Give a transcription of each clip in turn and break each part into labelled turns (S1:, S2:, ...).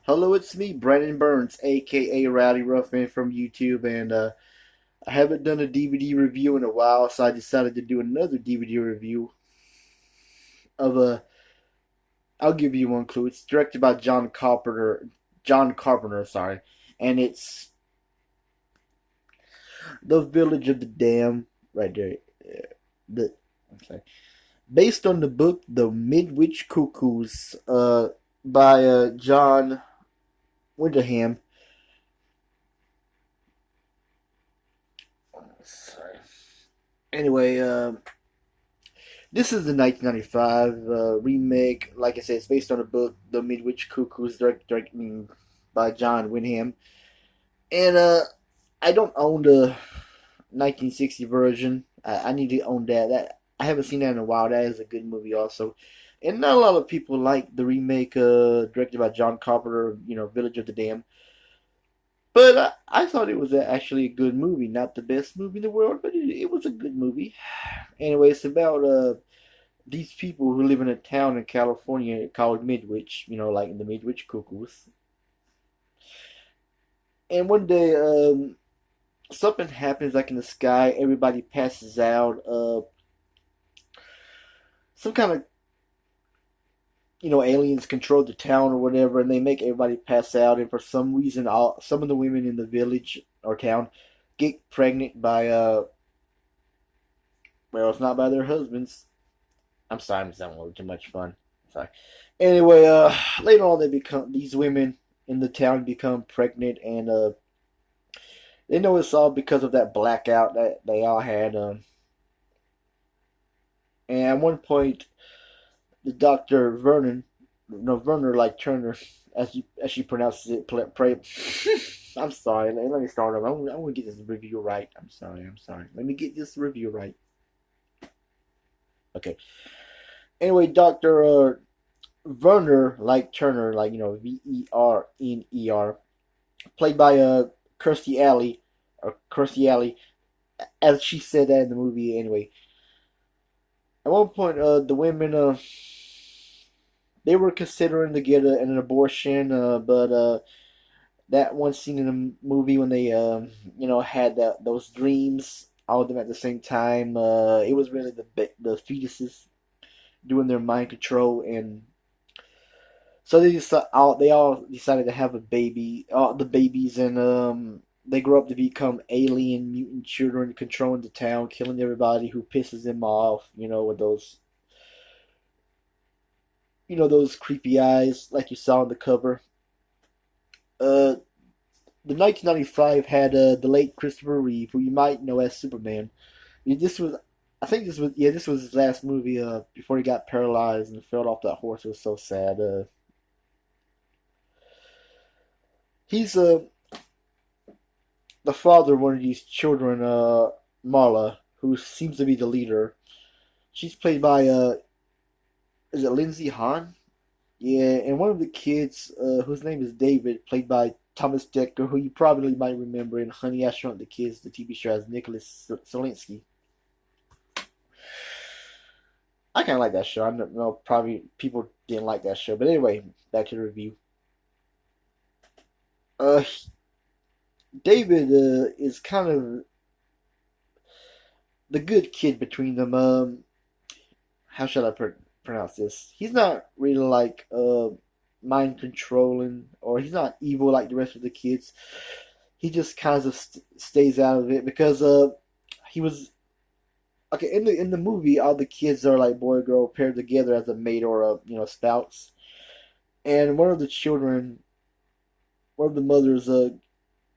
S1: Hello, it's me, Brandon Burns, aka Rowdy Ruffin from YouTube, and I haven't done a DVD review in a while, so I decided to do another DVD review of a. I'll give you one clue. It's directed by John Carpenter. John Carpenter, sorry, and it's The Village of the Dam, right there. The okay, based on the book The Midwich Cuckoos, by John Winterham. Sorry. Anyway, this is the 1995 remake. Like I said, it's based on a book, The Midwich Cuckoos, directed by John Wyndham. And I don't own the 1960 version. I need to own that. I haven't seen that in a while. That is a good movie, also. And not a lot of people like the remake directed by John Carpenter, Village of the Dam. But I thought it was actually a good movie. Not the best movie in the world, but it was a good movie. Anyway, it's about these people who live in a town in California called Midwich, like the Midwich Cuckoos. And one day, something happens like in the sky. Everybody passes out. Some kind of, aliens control the town or whatever, and they make everybody pass out. And for some reason, some of the women in the village or town get pregnant by, well, it's not by their husbands. I'm sorry, I'm sounding a little too much fun. Sorry. Anyway, later on, these women in the town become pregnant, and they know it's all because of that blackout that they all had. And at one point, the doctor Vernon, no Werner like Turner, as she pronounces it, pray. I'm sorry. Let me start over. I want to get this review right. I'm sorry. I'm sorry. Let me get this review right. Okay. Anyway, Doctor Werner like Turner, like Verner, played by Kirstie Alley, or Kirstie Alley, as she said that in the movie. Anyway, at one point, the women they were considering to get an abortion, but that one scene in the movie when they had those dreams, all of them at the same time, it was really the fetuses doing their mind control, and so they all decided to have a baby, the babies, and they grow up to become alien mutant children controlling the town, killing everybody who pisses them off. With those creepy eyes like you saw on the cover. Uh, the 1995 had the late Christopher Reeve, who you might know as Superman. This was, I think this was his last movie before he got paralyzed and fell off that horse. It was so sad. He's the father of one of these children, Marla, who seems to be the leader. She's played by is it Lindsay Hahn? Yeah, and one of the kids, whose name is David, played by Thomas Dekker, who you probably might remember in Honey, I Shrunk the Kids, the TV show, as Nicholas Solinsky. I kind of like that show. I don't know, probably people didn't like that show, but anyway, back to the review. Uh, David is kind of the good kid between them. How should I pronounce this? He's not really like mind controlling, or he's not evil like the rest of the kids. He just kind of stays out of it because he was okay in the movie. All the kids are like boy girl paired together as a mate or a spouse, and one of the mothers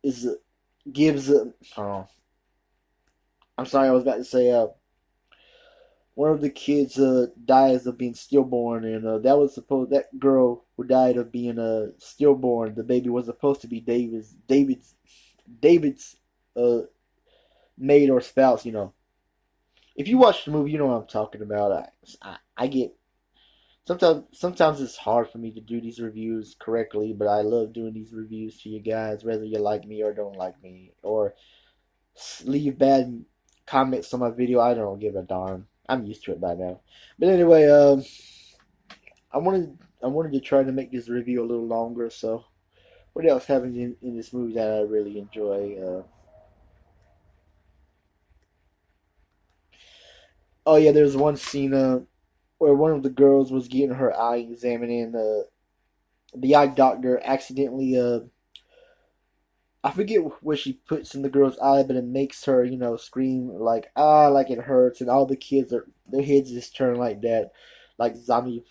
S1: is gives oh, I'm sorry, I was about to say one of the kids dies of being stillborn, and that girl who died of being stillborn. The baby was supposed to be David's uh maid or spouse. If you watch the movie, you know what I'm talking about. I get sometimes it's hard for me to do these reviews correctly, but I love doing these reviews to you guys, whether you like me or don't like me, or leave bad comments on my video. I don't give a darn. I'm used to it by now. But anyway, I wanted to try to make this review a little longer, so what else happened in this movie that I really enjoy? Oh yeah, there's one scene where one of the girls was getting her eye examined, and the eye doctor accidentally I forget what she puts in the girl's eye, but it makes her, scream like like it hurts, and all the kids are their heads just turn like that, like zombified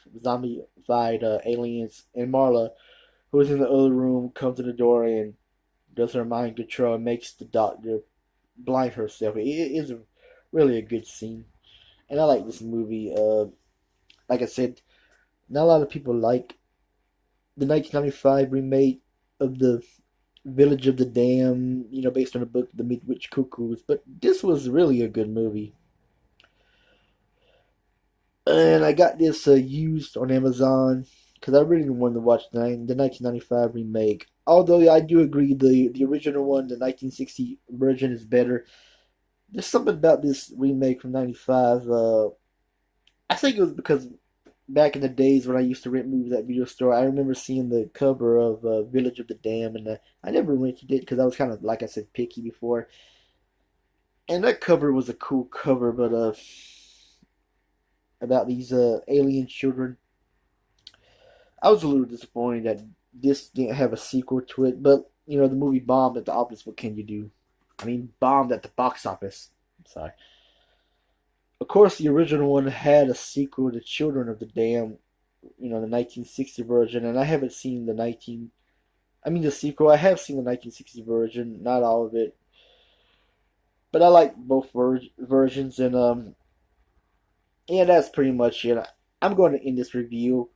S1: aliens. And Marla, who is in the other room, comes to the door and does her mind control and makes the doctor blind herself. It is really a good scene, and I like this movie. Like I said, not a lot of people like the 1995 remake of the Village of the Dam, based on the book The Midwich Cuckoos. But this was really a good movie. And I got this used on Amazon because I really wanted to watch the 1995 remake. Although I do agree the original one, the 1960 version, is better. There's something about this remake from '95. I think it was because back in the days when I used to rent movies at video store, I remember seeing the cover of Village of the Dam, and I never rented it because I was kind of, like I said, picky before. And that cover was a cool cover, but about these alien children, I was a little disappointed that this didn't have a sequel to it. But the movie bombed at the office. What can you do? I mean, bombed at the box office. Sorry. Of course, the original one had a sequel, The Children of the Dam, the 1960 version, and I haven't seen the sequel. I have seen the 1960 version, not all of it, but I like both versions, and yeah, that's pretty much it. I'm going to end this review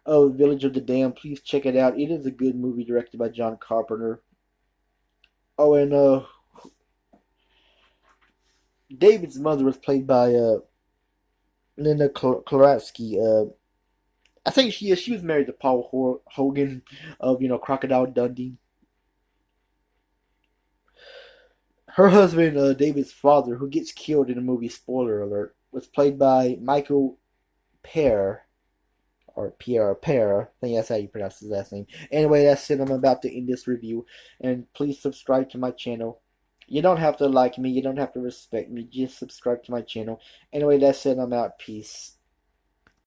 S1: of Village of the Dam. Please check it out. It is a good movie directed by John Carpenter. Oh, and David's mother was played by Linda Klatsky. I think she was married to Paul Hogan of Crocodile Dundee. Her husband, David's father, who gets killed in the movie, spoiler alert, was played by Michael Pear, or Pear. I think that's how you pronounce his last name. Anyway, that's it. I'm about to end this review, and please subscribe to my channel. You don't have to like me. You don't have to respect me. Just subscribe to my channel. Anyway, that's it. I'm out. Peace.